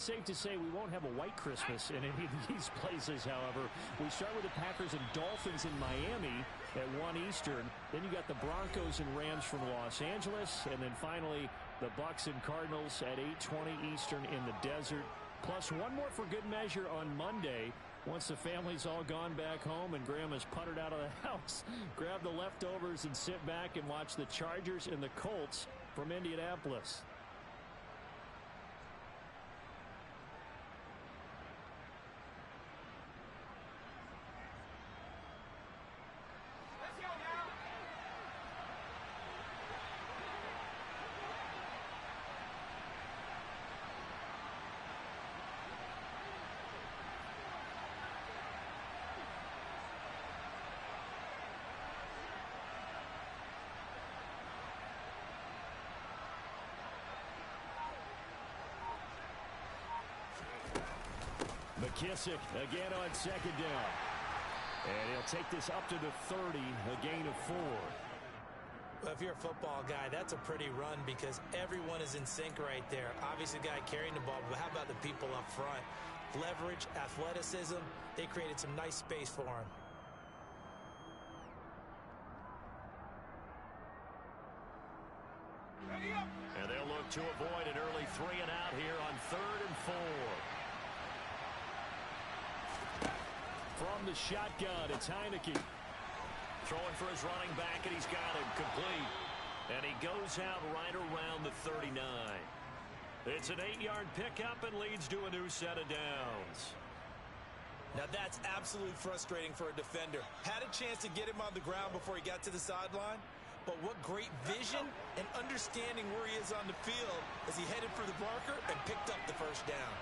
Safe to say we won't have a white Christmas in any of these places, however. We start with the Packers and Dolphins in Miami at 1 Eastern. Then you got the Broncos and Rams from Los Angeles. And then finally, the Bucs and Cardinals at 8:20 Eastern in the desert. Plus one more for good measure on Monday. Once the family's all gone back home and Grandma's puttered out of the house, grab the leftovers and sit back and watch the Chargers and the Colts from Indianapolis. McKissick again on second down. And he'll take this up to the 30, a gain of 4. Well, if you're a football guy, that's a pretty run because everyone is in sync right there. Obviously, the guy carrying the ball, but how about the people up front? Leverage, athleticism, they created some nice space for him. And they'll look to avoid an early 3 and out here on 3rd and 4. From the shotgun, it's Heineke. Throwing for his running back, and he's got him complete. And he goes out right around the 39. It's an 8-yard pickup and leads to a new set of downs. Now that's absolutely frustrating for a defender. Had a chance to get him on the ground before he got to the sideline, but what great vision and understanding where he is on the field as he headed for the marker and picked up the first down.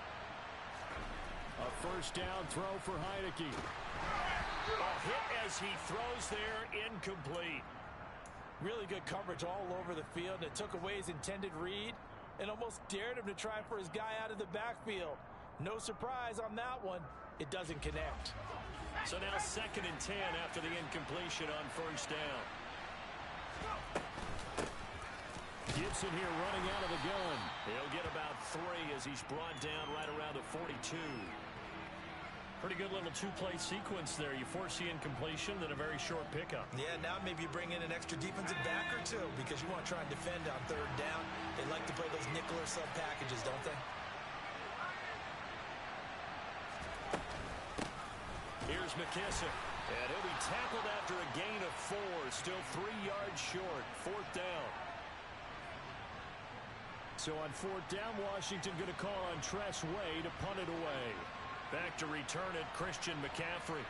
A first down throw for Heineke. A hit as he throws there, incomplete. Really good coverage all over the field, and it took away his intended read and almost dared him to try for his guy out of the backfield. No surprise on that one. It doesn't connect. So now 2nd and 10 after the incompletion on first down. Gibson here running out of the gun. He'll get about 3 as he's brought down right around the 42. Pretty good little 2-play sequence there. You force the incompletion, then a very short pickup. Yeah, now maybe you bring in an extra defensive back or two because you want to try and defend on 3rd down. They like to play those nickel or sub packages, don't they? Here's McKissick. And he'll be tackled after a gain of 4. Still 3 yards short. 4th down. So on 4th down, Washington going to call on Tress Way to punt it away. Back to return it, Christian McCaffrey.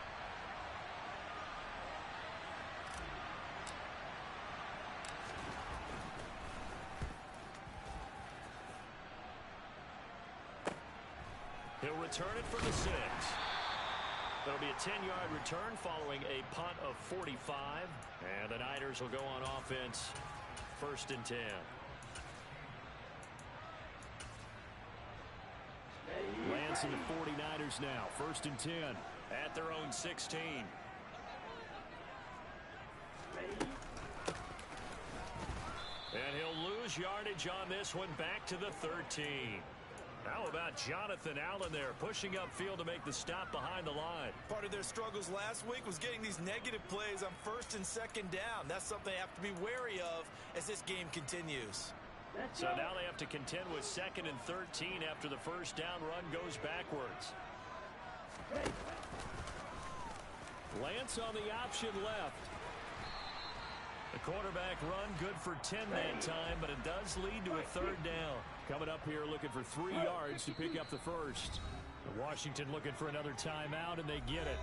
He'll return it for the 6. That'll be a 10-yard return following a punt of 45. And the Niners will go on offense, 1st and 10. Lance and the 49ers now. 1st and 10 at their own 16. And he'll lose yardage on this one back to the 13. How about Jonathan Allen there pushing upfield to make the stop behind the line? Part of their struggles last week was getting these negative plays on 1st and 2nd down. That's something they have to be wary of as this game continues. So now they have to contend with 2nd and 13 after the first down run goes backwards. Lance on the option left. The quarterback run good for 10 that time, but it does lead to a 3rd down. Coming up here looking for 3 yards to pick up the first. Washington looking for another timeout, and they get it.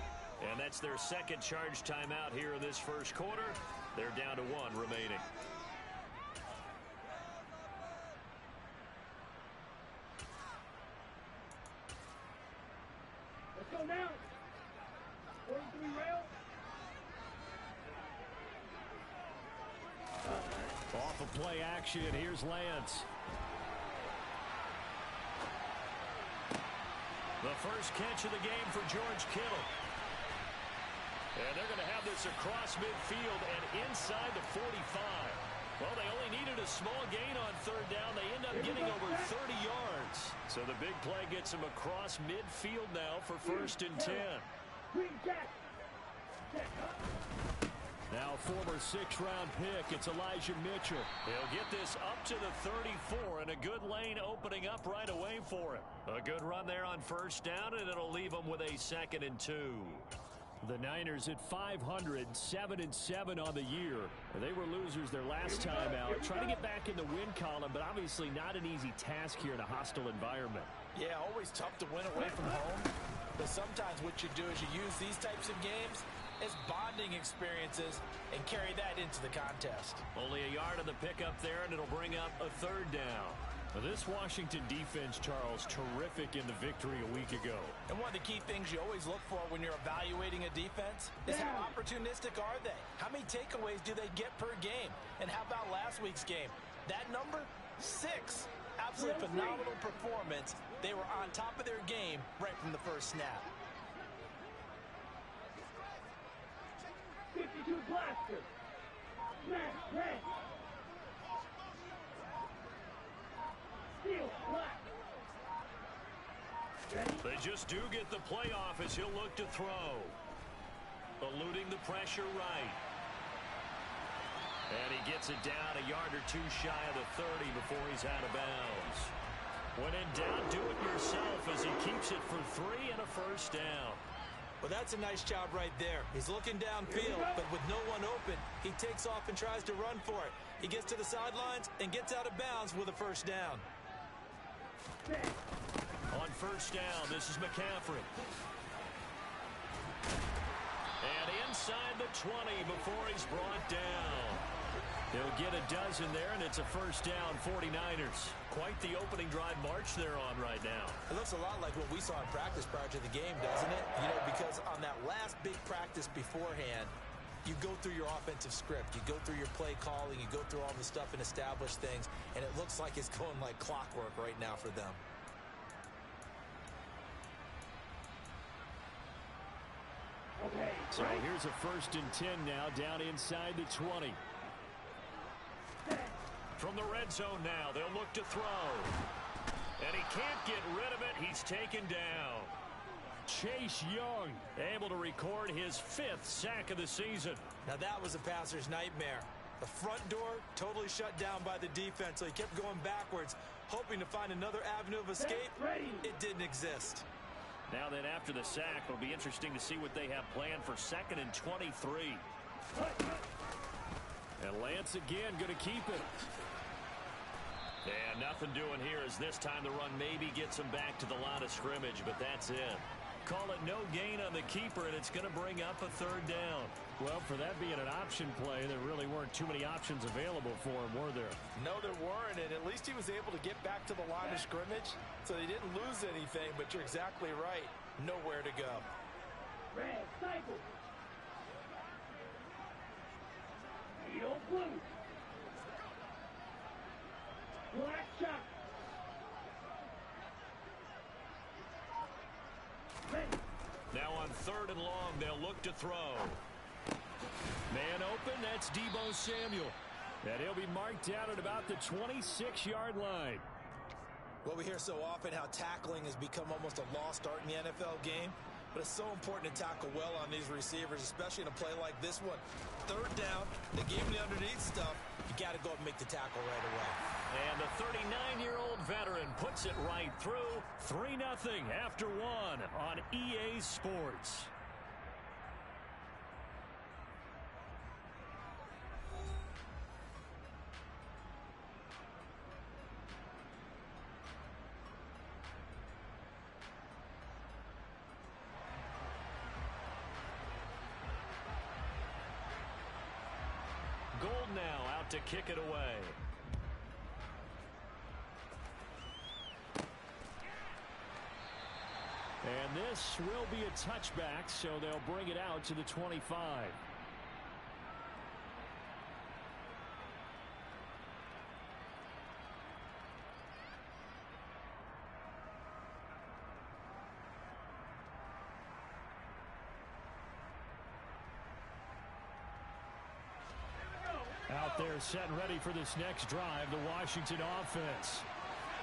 And that's their 2nd charge timeout here in this first quarter. They're down to 1 remaining. Let's go now. 43 rail. Off of play action, here's Lance. The first catch of the game for George Kittle. And they're going to have this across midfield and inside the 45. Well, they only needed a small gain on third down. They end up getting over 30 yards. So the big play gets them across midfield now for 1st and 10. Now former 6th-round pick, it's Elijah Mitchell. He'll get this up to the 34, and a good lane opening up right away for him. A good run there on 1st down, and it'll leave him with a 2nd and 2. The Niners at 500, 7-7 on the year. They were losers their last time out. Trying to get back in the win column, but obviously not an easy task here in a hostile environment. Yeah, always tough to win away from home. But sometimes what you do is you use these types of games as bonding experiences and carry that into the contest. Only a yard of the pickup there, and it'll bring up a 3rd down. This Washington defense, Charles, terrific in the victory a week ago. And one of the key things you always look for when you're evaluating a defense is how opportunistic are they? How many takeaways do they get per game? And how about last week's game? That number, 6. Absolutely phenomenal performance. They were on top of their game right from the first snap. 52 blaster. Smash, red. Steel, black. They just do get the playoff as he'll look to throw. Eluding the pressure right. And he gets it down a yard or 2 shy of the 30 before he's out of bounds. When in doubt, do it yourself as he keeps it for 3 and a 1st down. Well, that's a nice job right there. He's looking downfield, but with no one open, he takes off and tries to run for it. He gets to the sidelines and gets out of bounds with a 1st down. On 1st down, this is McCaffrey. And inside the 20 before he's brought down. He'll get a dozen there, and it's a 1st down, 49ers. Quite the opening drive march they're on right now. It looks a lot like what we saw in practice prior to the game, doesn't it? You know, because on that last big practice beforehand, you go through your offensive script. You go through your play calling. You go through all the stuff and establish things, and it looks like it's going like clockwork right now for them. So here's a 1st and 10 now, down inside the 20. From the red zone now, they'll look to throw. And he can't get rid of it. He's taken down. Chase Young able to record his 5th sack of the season. Now that was a passer's nightmare. The front door totally shut down by the defense, so he kept going backwards, hoping to find another avenue of escape. It didn't exist. Now then, after the sack, it'll be interesting to see what they have planned for 2nd and 23. And Lance again going to keep it. And nothing doing here as this time the run maybe gets him back to the line of scrimmage, but that's it. Call it no gain on the keeper, and it's going to bring up a 3rd down. Well, for that being an option play, there really weren't too many options available for him, were there? No, there weren't, and at least he was able to get back to the line of scrimmage, so they didn't lose anything, but you're exactly right. Nowhere to go. Red cycle. Steel blue. Black shot. Now on 3rd and long, they'll look to throw. Man open, that's Deebo Samuel. And he'll be marked down at about the 26-yard line. Well, we hear so often how tackling has become almost a lost art in the NFL game. But it's so important to tackle well on these receivers, especially in a play like this one. 3rd down, they gave him the underneath stuff. You got to go up and make the tackle right away. And the 39-year-old veteran puts it right through. 3-0 after 1 on EA Sports. Gold now out to kick it away. And this will be a touchback, so they'll bring it out to the 25. Out Out there set and ready for this next drive, the Washington offense.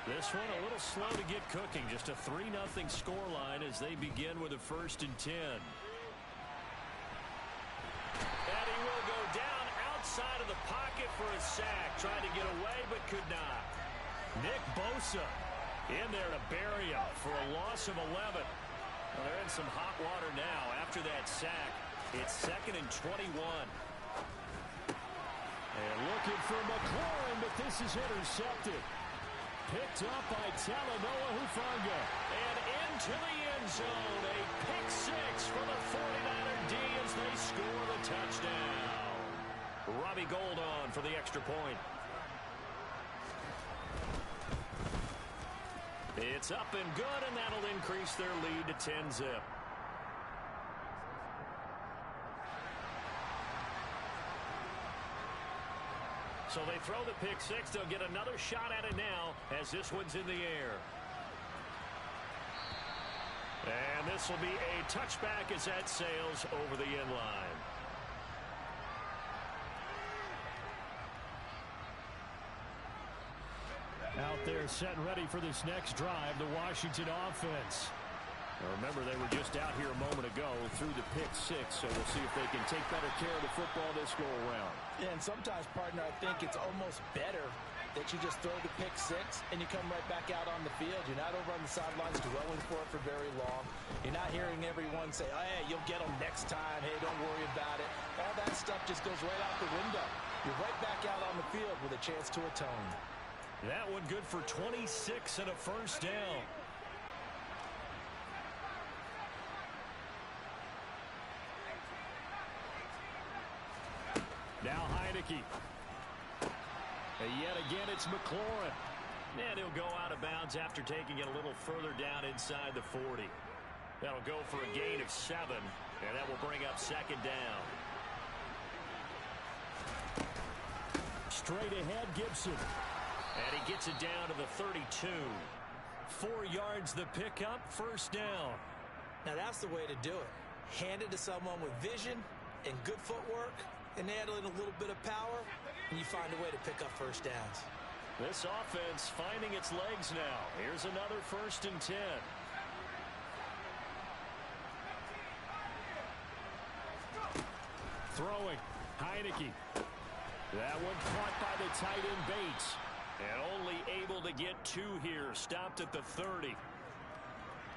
This one a little slow to get cooking. Just a 3-0 scoreline as they begin with a 1st and 10. And he will go down outside of the pocket for a sack. Tried to get away but could not. Nick Bosa in there to bury him for a loss of 11. Well, they're in some hot water now after that sack. It's 2nd and 21. And looking for McLaurin, but this is intercepted. Picked up by Talanoa Hufanga. And into the end zone. A pick 6 for the 49er D as they score the touchdown. Robbie Gould on for the extra point. It's up and good, and that'll increase their lead to 10-zip. So they throw the pick 6. They'll get another shot at it now as this one's in the air. And this will be a touchback as that sails over the end line. Out there set and ready for this next drive, the Washington offense. Now remember, they were just out here a moment ago through the pick 6, so we'll see if they can take better care of the football this go around. Yeah, and sometimes, partner, I think it's almost better that you just throw the pick 6 and you come right back out on the field. You're not over on the sidelines dwelling for it for very long. You're not hearing everyone say, oh, hey, you'll get them next time. Hey, don't worry about it. All that stuff just goes right out the window. You're right back out on the field with a chance to atone. That one good for 26 and a 1st down. Now Heineke. And yet again, it's McLaurin. And he'll go out of bounds after taking it a little further down inside the 40. That'll go for a gain of 7, and that will bring up 2nd down. Straight ahead, Gibson. And he gets it down to the 32. 4 yards the pickup, 1st down. Now that's the way to do it. Hand it to someone with vision and good footwork and add in a little bit of power, and you find a way to pick up 1st downs. This offense finding its legs now. Here's another 1st and 10. Throwing. Heineke. That one caught by the tight end Bates. And only able to get 2 here. Stopped at the 30.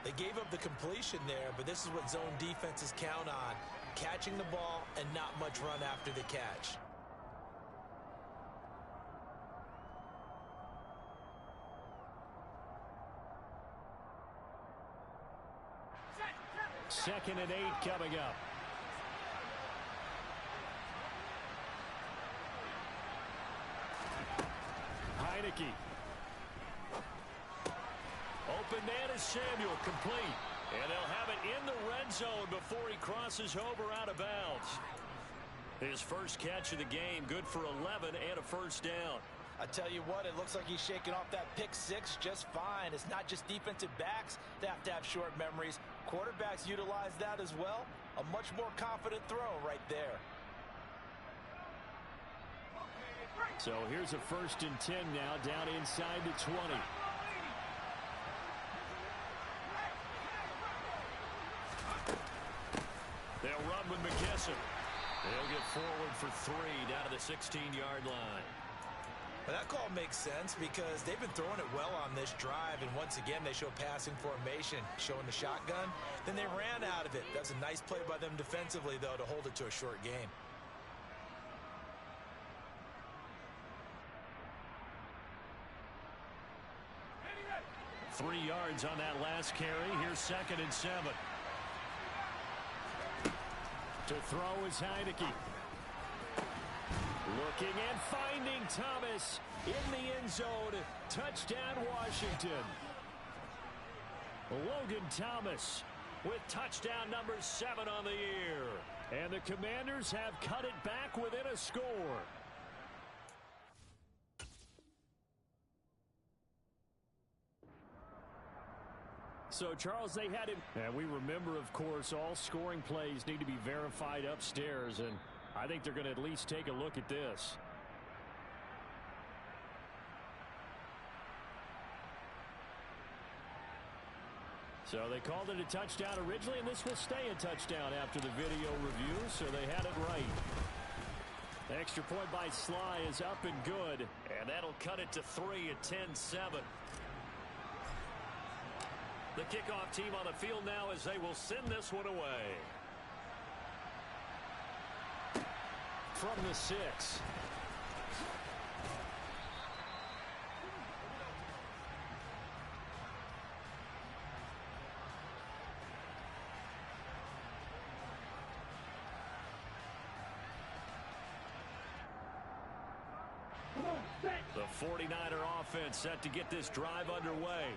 They gave up the completion there, but this is what zone defenses count on. Catching the ball and not much run after the catch. Second and 8 coming up. Heineke. Open man is Samuel, complete. And they'll have it in the red zone before he crosses over out of bounds. His first catch of the game, good for 11 and a 1st down. I tell you what, it looks like he's shaking off that pick 6 just fine. It's not just defensive backs that have to have short memories. Quarterbacks utilize that as well. A much more confident throw right there. So here's a 1st and 10 now, down inside the 20. They'll run with McKesson. They'll get forward for 3 down to the 16-yard line. Well, that call makes sense because they've been throwing it well on this drive, and once again they show passing formation, showing the shotgun. Then they ran out of it. That's a nice play by them defensively, though, to hold it to a short gain. Three yards on that last carry. Here's 2nd and 7. To throw is Heineke. Looking and finding Thomas in the end zone. Touchdown, Washington. Logan Thomas with touchdown number 7 on the year. And the Commanders have cut it back within a score. So, Charles, they had him. And we remember, of course, all scoring plays need to be verified upstairs. And I think they're going to at least take a look at this. So they called it a touchdown originally, and this will stay a touchdown after the video review, so they had it right. The extra point by Sly is up and good. And that'll cut it to 3 at 10-7. The kickoff team on the field now as they will send this one away. From the 6. The 49er offense set to get this drive underway.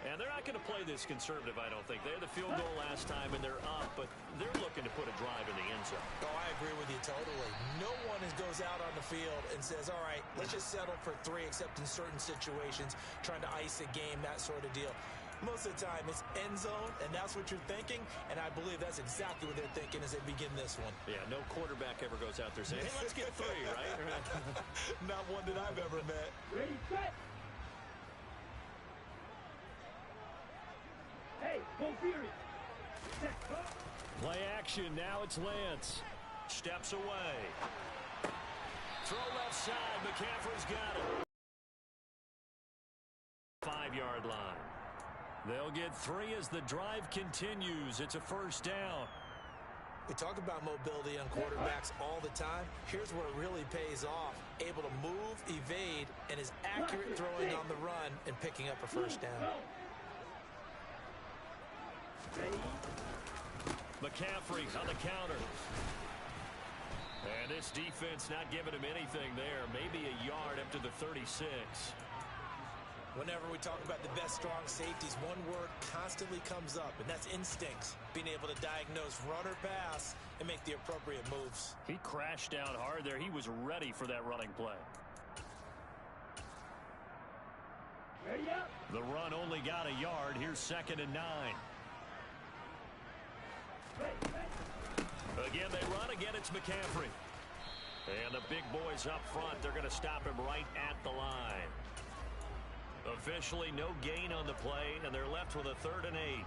And they're not going to play this conservative, I don't think. They had the field goal last time, and they're up, but they're looking to put a drive in the end zone. Oh, I agree with you totally. No one goes out on the field and says, all right, let's just settle for 3, except in certain situations, trying to ice a game, that sort of deal. Most of the time, it's end zone, and that's what you're thinking, and I believe that's exactly what they're thinking as they begin this one. Yeah, no quarterback ever goes out there saying, hey, let's get 3, right? Not one that I've ever met. Ready, set. Hey, go Fury. Set, go. Play action. Now it's Lance. Steps away. Throw left side. McCaffrey's got it. 5-yard line. They'll get 3 as the drive continues. It's a first down. We talk about mobility on quarterbacks all the time. Here's where it really pays off. Able to move, evade, and is accurate throwing on the run and picking up a first down. McCaffrey on the counter. And this defense not giving him anything there. Maybe a yard up to the 36. Whenever we talk about the best strong safeties, one word constantly comes up, and that's instincts. Being able to diagnose run or pass and make the appropriate moves. He crashed down hard there. He was ready for that running play. Ready up. The run only got a yard. Here's 2nd and 9. Again, they run. Again, it's McCaffrey. And the big boys up front, they're going to stop him right at the line. Officially, no gain on the play, and they're left with a 3rd and 8.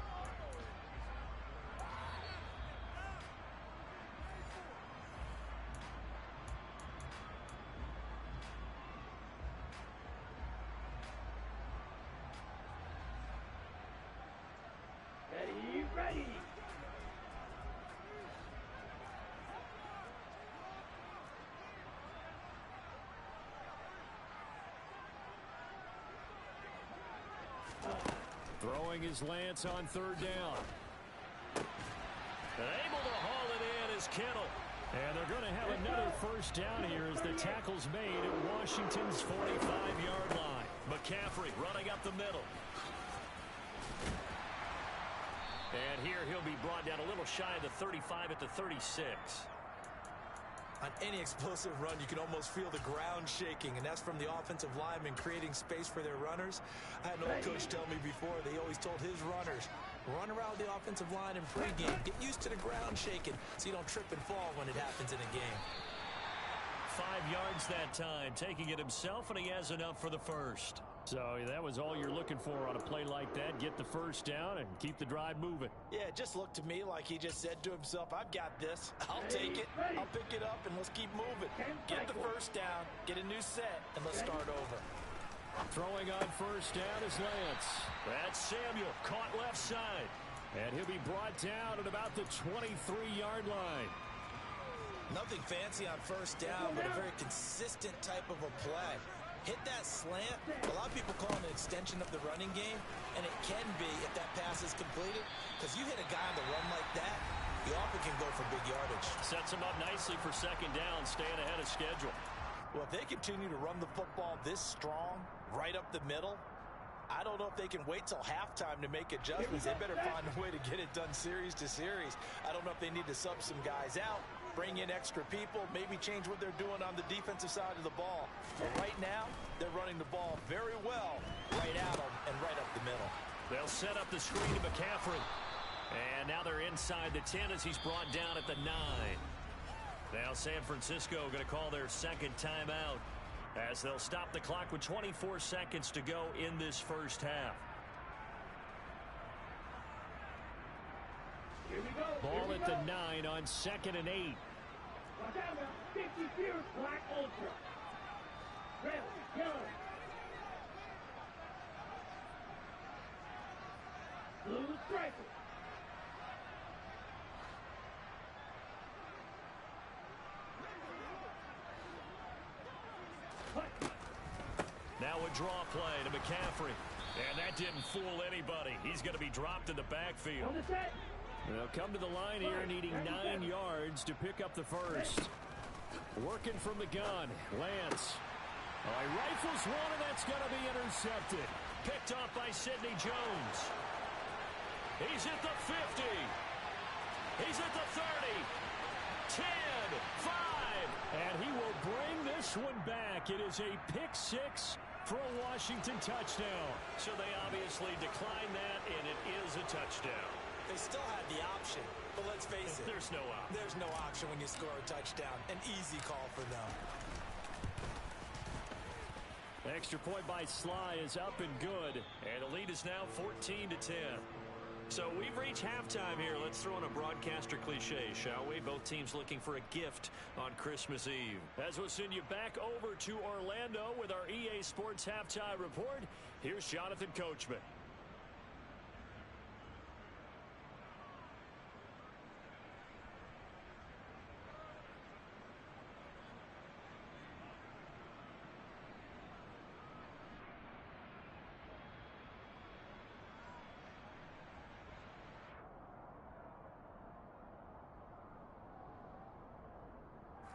Ready, ready. Throwing his Lance on 3rd down. Able to haul it in is Kittle. And they're going to have another first down here as the tackle's made at Washington's 45-yard line. McCaffrey running up the middle. And here he'll be brought down a little shy of the 35 at the 36. On any explosive run, you can almost feel the ground shaking, and that's from the offensive linemen creating space for their runners. I had an old coach tell me before, they always told his runners, run around the offensive line in pregame. Get used to the ground shaking so you don't trip and fall when it happens in a game. 5 yards that time, taking it himself, and he has enough for the first. So that was all you're looking for on a play like that. Get the first down and keep the drive moving. Yeah, it just looked to me like he just said to himself, I've got this. I'll take it. I'll pick it up, and let's keep moving. Get the first down, get a new set, and let's start over. Throwing on first down is Lance. That's Samuel, caught left side. And he'll be brought down at about the 23-yard line. Nothing fancy on first down, but a very consistent type of a play. Hit that slant. A lot of people call it an extension of the running game, and it can be if that pass is completed, because you hit a guy on the run like that, he often can go for big yardage. Sets him up nicely for 2nd down, staying ahead of schedule. Well, if they continue to run the football this strong, right up the middle, I don't know if they can wait till halftime to make adjustments. They better find a way to get it done series to series. I don't know if they need to sub some guys out, bring in extra people, maybe change what they're doing on the defensive side of the ball. But right now, they're running the ball very well right at them and right up the middle. They'll set up the screen to McCaffrey. And now they're inside the 10 as he's brought down at the 9. Now San Francisco going to call their 2nd timeout as they'll stop the clock with 24 seconds to go in this first half. Ball at the 9 on 2nd and 8. Watch out now. 50 Fierce Black Ultra. Red, yellow. Blue striker. Now a draw play to McCaffrey. And that didn't fool anybody. He's going to be dropped in the backfield. On the set. They'll come to the line here needing 9 yards to pick up the first. Working from the gun. Lance. Oh, he rifles one, and that's going to be intercepted. Picked off by Sidney Jones. He's at the 50. He's at the 30. 10, 5. And he will bring this one back. It is a pick 6 for a Washington touchdown. So they obviously declined that, and it is a touchdown. They still had the option, but let's face it. There's no option. There's no option when you score a touchdown. An easy call for them. Extra point by Sly is up and good. And the lead is now 14-10. So we've reached halftime here. Let's throw in a broadcaster cliche, shall we? Both teams looking for a gift on Christmas Eve. As we'll send you back over to Orlando with our EA Sports Halftime Report, here's Jonathan Coachman.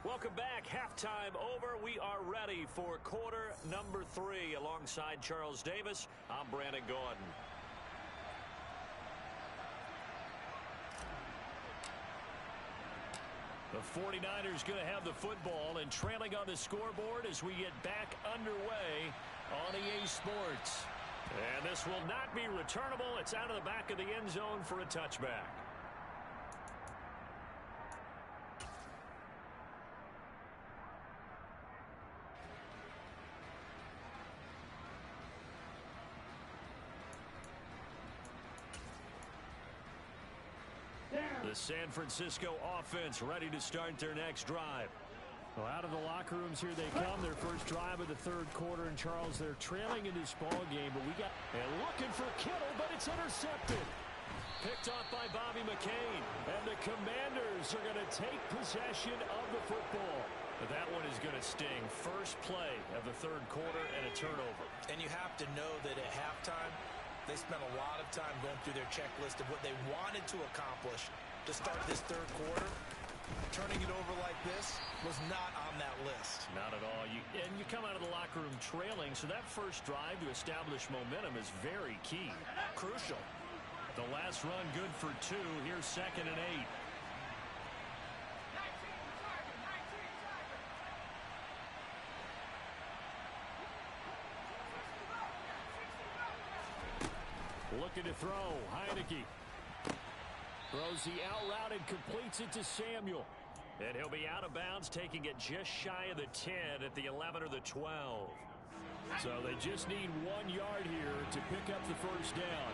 Welcome back. Halftime over. We are ready for quarter number 3. Alongside Charles Davis, I'm Brandon Gordon. The 49ers going to have the football and trailing on the scoreboard as we get back underway on EA Sports. And this will not be returnable. It's out of the back of the end zone for a touchback. The San Francisco offense ready to start their next drive. Well, out of the locker rooms here they come. Their first drive of the third quarter. And Charles, they're trailing in this ball game, but we got and looking for Kittle, but it's intercepted. Picked off by Bobby McCain. And the Commanders are going to take possession of the football. But that one is going to sting. First play of the third quarter and a turnover. And you have to know that at halftime, they spent a lot of time going through their checklist of what they wanted to accomplish to start this third quarter. Turning it over like this was not on that list. Not at all. And you come out of the locker room trailing, so that first drive to establish momentum is very key. Crucial. The last run good for 2. Here's 2nd and 8. Looking to throw. Heineke throws the out route and completes it to Samuel. And he'll be out of bounds, taking it just shy of the 10 at the 11 or the 12. So they just need 1 yard here to pick up the first down.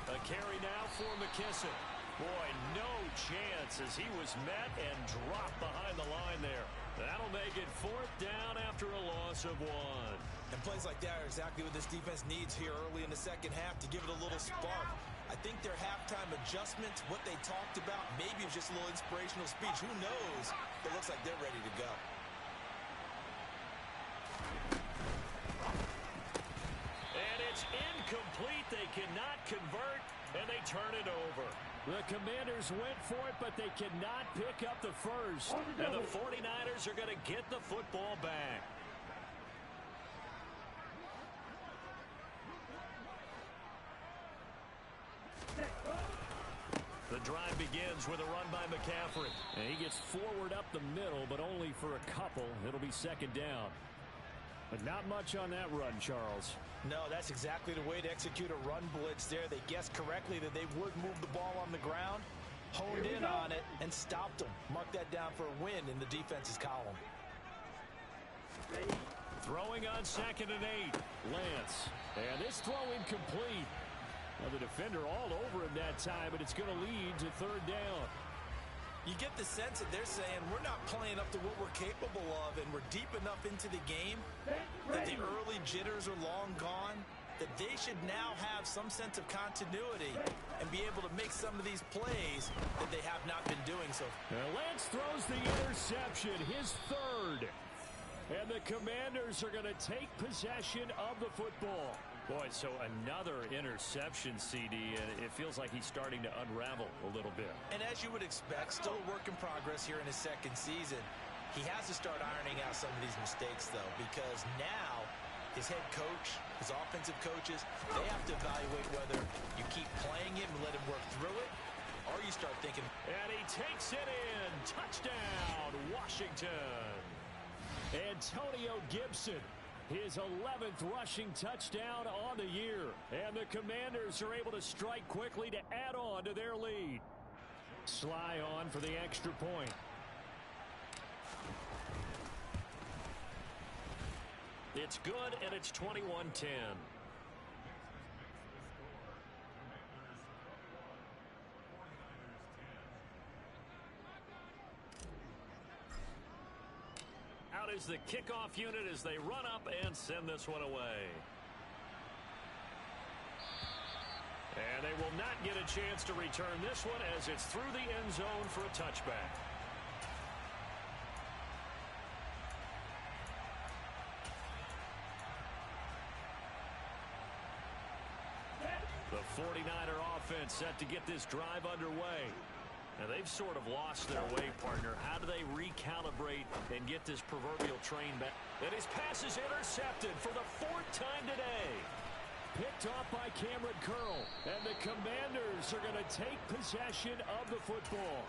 A carry now for McKissick. Boy, no chance as he was met and dropped behind the line there. That'll make it 4th down after a loss of 1. And plays like that are exactly what this defense needs here early in the second half to give it a little spark. I think their halftime adjustments, what they talked about, maybe it was just a little inspirational speech. Who knows? But it looks like they're ready to go. And it's incomplete. They cannot convert, and they turn it over. The Commanders went for it, but they cannot pick up the first. And the 49ers are going to get the football back. The drive begins with a run by McCaffrey. And he gets forward up the middle, but only for a couple. It'll be 2nd down. But not much on that run, Charles. No, that's exactly the way to execute a run blitz there. They guessed correctly that they would move the ball on the ground, honed in on it, and stopped them. Mark that down for a win in the defense's column. Throwing on 2nd and 8. Lance. And this throw incomplete. Well, the defender all over him that time, but it's going to lead to 3rd down. You get the sense that they're saying we're not playing up to what we're capable of, and we're deep enough into the game that the early jitters are long gone, that they should now have some sense of continuity and be able to make some of these plays that they have not been doing so. Lance throws the interception, his 3rd. And the Commanders are going to take possession of the football. Boy, so another interception, CD, and it feels like he's starting to unravel a little bit. And as you would expect, still a work in progress here in his 2nd season. He has to start ironing out some of these mistakes, though, because now his head coach, his offensive coaches, they have to evaluate whether you keep playing him and let him work through it, or you start thinking. And he takes it in. Touchdown, Washington. Antonio Gibson, his 11th rushing touchdown on the year. And the Commanders are able to strike quickly to add on to their lead. Sly on for the extra point. It's good, and it's 21-10. Out is the kickoff unit as they run up and send this one away. And they will not get a chance to return this one as it's through the end zone for a touchback. The 49er offense set to get this drive underway. Now, they've sort of lost their way, partner. How do they recalibrate and get this proverbial train back? And his pass is intercepted for the 4th time today. Picked off by Cameron Curl. And the Commanders are going to take possession of the football.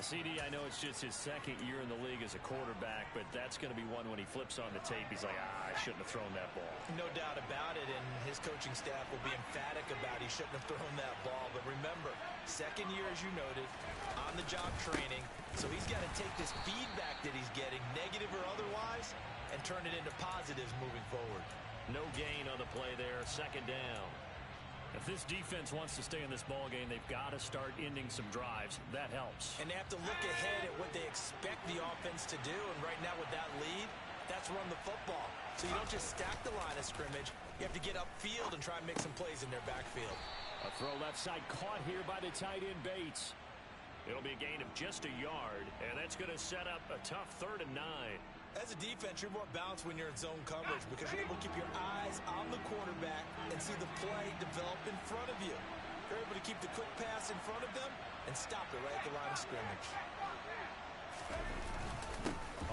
CD, I know it's just his 2nd year in the league as a quarterback, but that's going to be one when he flips on the tape. He's like, I shouldn't have thrown that ball. No doubt about it, and his coaching staff will be emphatic about he shouldn't have thrown that ball. But remember, 2nd year, as you noted, on-the-job training, so he's got to take this feedback that he's getting, negative or otherwise, and turn it into positives moving forward. No gain on the play there, 2nd down. If this defense wants to stay in this ball game, they've got to start ending some drives. That helps. And they have to look ahead at what they expect the offense to do. And right now with that lead, that's run the football. So you don't just stack the line of scrimmage. You have to get upfield and try and make some plays in their backfield. A throw left side caught here by the tight end Bates. It'll be a gain of just a yard, and that's going to set up a tough 3rd and 9. As a defense, you're more balanced when you're in zone coverage because you're able to keep your eyes on the quarterback and see the play develop in front of you. You're able to keep the quick pass in front of them and stop it right at the line of scrimmage.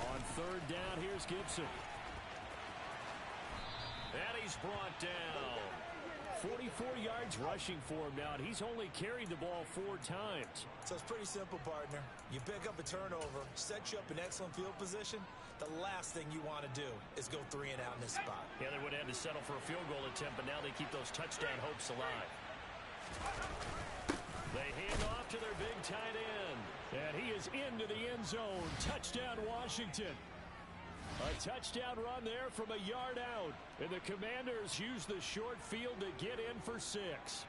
On 3rd down, here's Gibson. And he's brought down. 44 yards rushing for him now, and he's only carried the ball 4 times. So it's pretty simple, partner. You pick up a turnover, set you up in excellent field position. The last thing you want to do is go 3 and out in this spot. Yeah, they would have had to settle for a field goal attempt, but now they keep those touchdown hopes alive. They hand off to their big tight end. And he is into the end zone. Touchdown, Washington. A touchdown run there from a yard out. And the Commanders use the short field to get in for 6.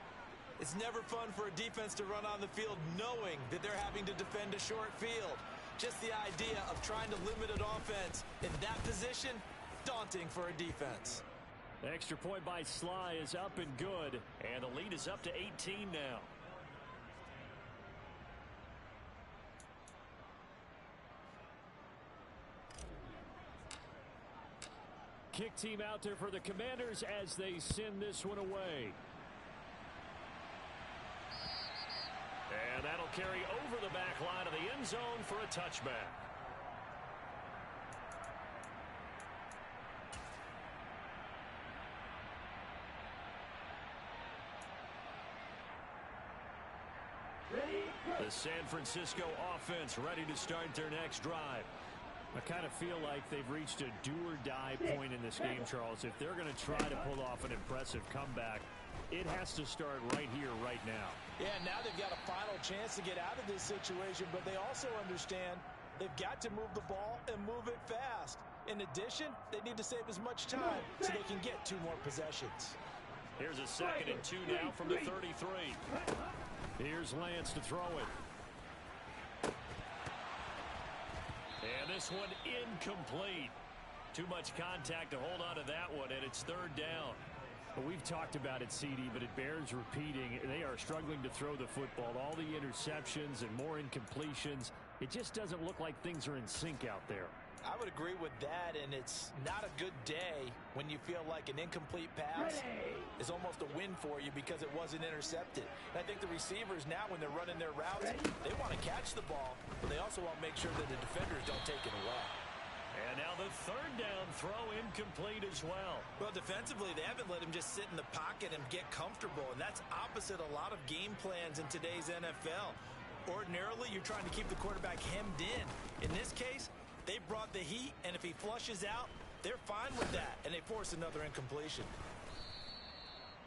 It's never fun for a defense to run on the field knowing that they're having to defend a short field. Just the idea of trying to limit an offense in that position, daunting for a defense. The extra point by Sly is up and good. And the lead is up to 18 now. Kick team out there for the Commanders as they send this one away. And that'll carry over the back line of the end zone for a touchback. The San Francisco offense ready to start their next drive. I kind of feel like they've reached a do-or-die point in this game, Charles. If they're going to try to pull off an impressive comeback, it has to start right here, right now. Yeah, now they've got a final chance to get out of this situation, but they also understand They've got to move the ball and move it fast. In addition, they need to save as much time so they can get 2 more possessions. Here's a 2nd and 2 now from the 33. Here's Lance to throw it. And this one incomplete. Too much contact to hold on to that one, and it's 3rd down. Well, we've talked about it, CD, but it bears repeating. They are struggling to throw the football. All the interceptions and more incompletions. It just doesn't look like things are in sync out there. I would agree with that, and it's not a good day when you feel like an incomplete pass is almost a win for you because it wasn't intercepted. And I think the receivers now, when they're running their routes, they want to catch the ball, but they also want to make sure that the defenders don't take it away. And now the 3rd down throw incomplete as well. Well, defensively, they haven't let him just sit in the pocket and get comfortable, and that's opposite a lot of game plans in today's NFL. Ordinarily, you're trying to keep the quarterback hemmed in. In this case, they brought the heat, and if he flushes out, they're fine with that, and they force another incompletion.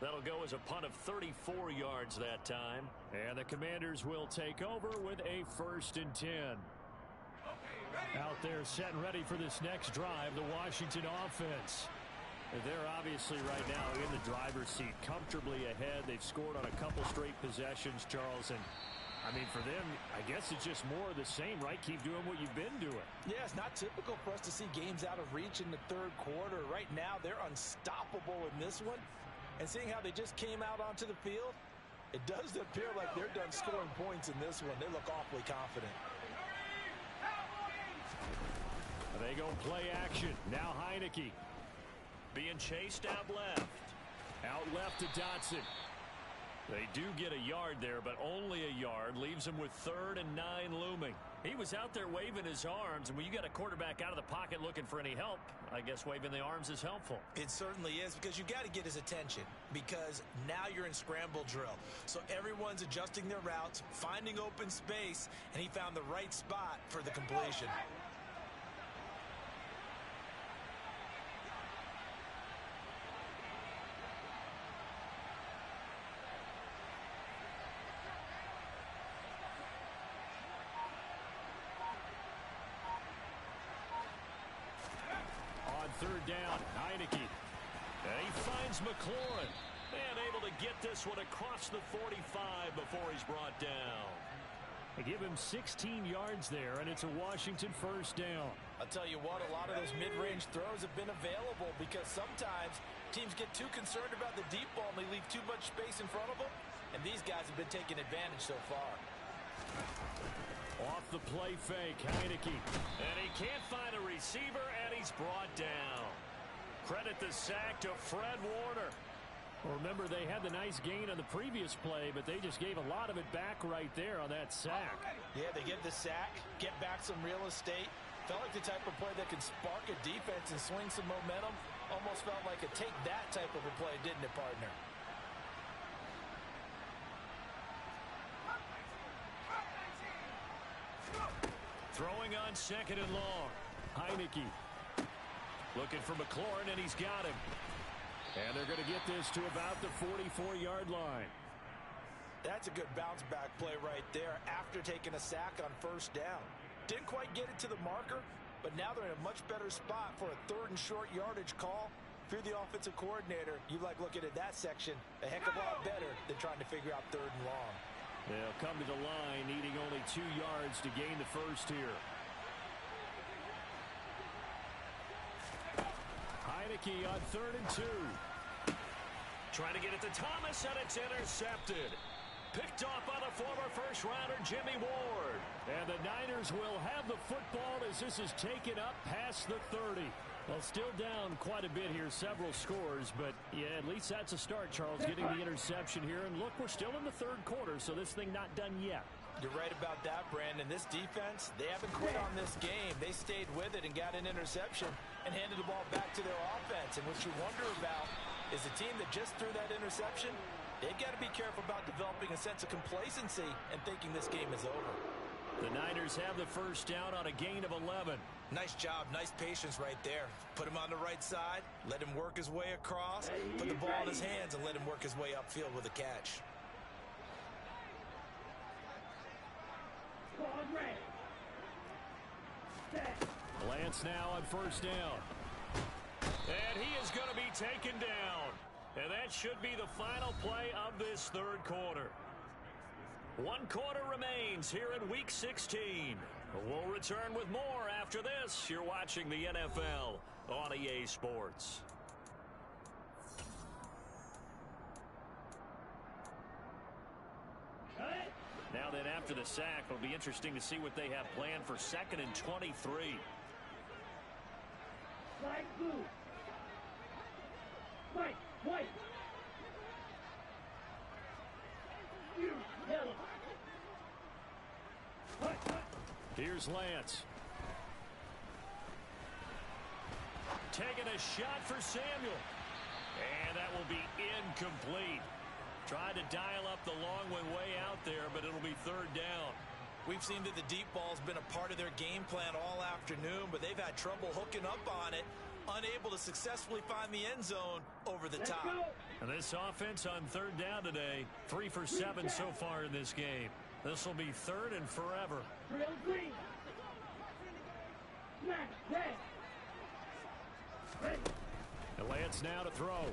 That'll go as a punt of 34 yards that time. And the Commanders will take over with a 1st and 10. Out there set and ready for this next drive, the Washington offense. They're obviously right now in the driver's seat, comfortably ahead. They've scored on a couple straight possessions, Charles, and I mean, for them, I guess it's just more of the same, right? Keep doing what you've been doing. Yeah, it's not typical for us to see games out of reach in the 3rd quarter. Right now, they're unstoppable in this one. And seeing how they just came out onto the field, it does appear like they're done scoring points in this one. They look awfully confident. They go play action. Now Heineke being chased out left. Out left to Dotson. They do get a yard there, but only a yard. Leaves him with 3rd and 9 looming. He was out there waving his arms, and when you got a quarterback out of the pocket looking for any help, I guess waving the arms is helpful. It certainly is, because you got to get his attention, because now you're in scramble drill. So everyone's adjusting their routes, finding open space, and he found the right spot for the completion. On 3rd down, Heineke. And he finds McLaurin. And able to get this one across the 45 before he's brought down. They give him 16 yards there, and it's a Washington 1st down. I'll tell you what, a lot of those mid-range throws have been available because sometimes teams get too concerned about the deep ball and they leave too much space in front of them. And these guys have been taking advantage so far. Off the play fake, Heineke. And he can't find a receiver, and he's brought down. Credit the sack to Fred Warner. Well, remember, they had the nice gain on the previous play, but they just gave a lot of it back right there on that sack. Yeah, they get the sack, get back some real estate. Felt like the type of play that can spark a defense and swing some momentum. Almost felt like a take-that type of a play, didn't it, partner? Throwing on 2nd and long. Heineke looking for McLaurin, and he's got him. And they're going to get this to about the 44-yard line. That's a good bounce-back play right there after taking a sack on 1st down. Didn't quite get it to the marker, but now they're in a much better spot for a 3rd and short yardage call. If you're the offensive coordinator, you like looking at that section a heck of a lot better than trying to figure out 3rd and long. They'll come to the line needing only 2 yards to gain the 1st here. Heineke on 3rd and 2. Trying to get it to Thomas, and it's intercepted. Picked off by the former first-rounder Jimmy Ward. And the Niners will have the football as this is taken up past the 30. Well, still down quite a bit here, several scores, but yeah, at least that's a start, Charles, getting the interception here. And look, we're still in the 3rd quarter, so this thing not done yet. You're right about that, Brandon. This defense, they haven't quit on this game. They stayed with it and got an interception and handed the ball back to their offense. And what you wonder about is the team that just threw that interception, they've got to be careful about developing a sense of complacency and thinking this game is over. The Niners have the 1st down on a gain of 11. Nice job, nice patience right there. Put him on the right side, let him work his way across, put the ball in his hands, and let him work his way upfield with a catch. Lance now on first down. And he is going to be taken down. And that should be the final play of this third quarter. 1 quarter remains here in Week 16. We'll return with more after this. You're watching the NFL on EA Sports. Now then, after the sack, it'll be interesting to see what they have planned for 2nd and 23. Flag blue. Mike, white. Yellow. Here's Lance. Taking a shot for Samuel. And that will be incomplete. Tried to dial up the long one way out there, but it'll be 3rd down. We've seen that the deep ball's been a part of their game plan all afternoon, but they've had trouble hooking up on it, unable to successfully find the end zone over the top. And this offense on 3rd down today, 3 for 7 so far in this game. This will be 3rd and forever. Real green. Smack, red. Ready. And Lance now to throw.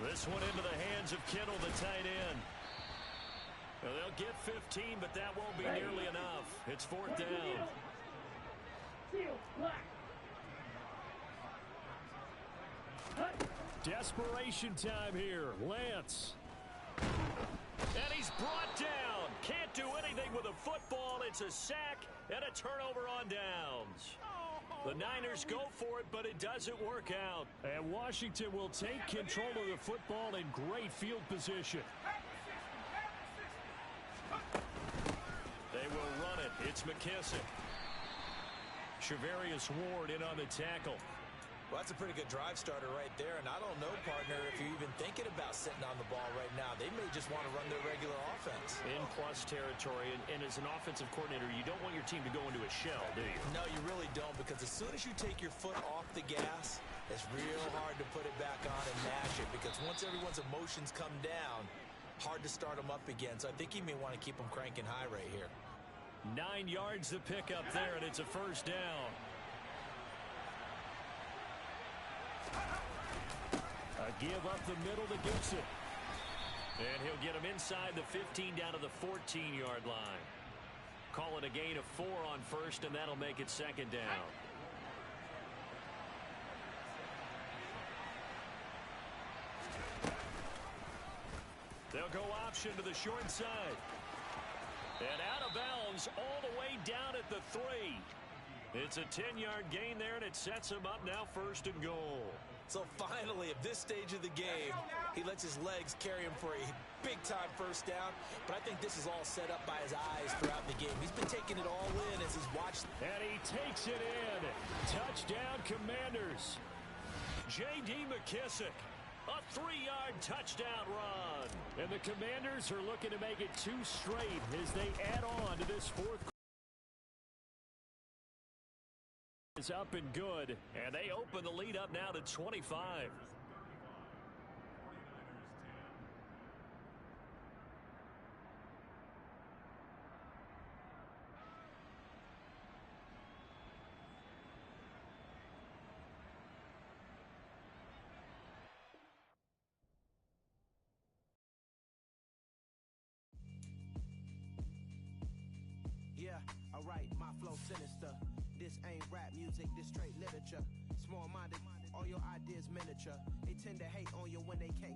This one into the hands of Kittle, the tight end. Well, they'll get 15, but that won't be nearly enough. It's 4th down. Seal, black. Desperation time here. Lance. And he's brought down. Can't do anything with a football. It's a sack and a turnover on downs. The Niners go for it, but it doesn't work out. And Washington will take control of the football in great field position. They will run it. It's McKissick. Shavarius Ward in on the tackle. Well, that's a pretty good drive starter right there, and I don't know, partner, if you're even thinking about sitting on the ball right now. They may just want to run their regular offense. In plus territory, and as an offensive coordinator, you don't want your team to go into a shell, do you? No, you really don't, because as soon as you take your foot off the gas, it's real hard to put it back on and mash it, because once everyone's emotions come down, hard to start them up again. So I think you may want to keep them cranking high right here. 9 yards to pick up there, and it's a 1st down. A give up the middle to Gibson. And he'll get him inside the 15 down to the 14-yard line. Call it a gain of 4 on 1st, and that'll make it 2nd down. They'll go option to the short side. And out of bounds all the way down at the 3. It's a 10-yard gain there, and it sets him up now 1st and goal. So finally, at this stage of the game, he lets his legs carry him for a big-time 1st down. But I think this is all set up by his eyes throughout the game. He's been taking it all in as he's watched. And he takes it in. Touchdown, Commanders. J.D. McKissick. A 3-yard touchdown run. And the Commanders are looking to make it 2 straight as they add on to this 4th quarter. Is up and good, and they open the lead up now to 25. Yeah, alright, my flow sinister. This ain't rap music, this straight literature. Small-minded, all your ideas miniature. They tend to hate on you when they can't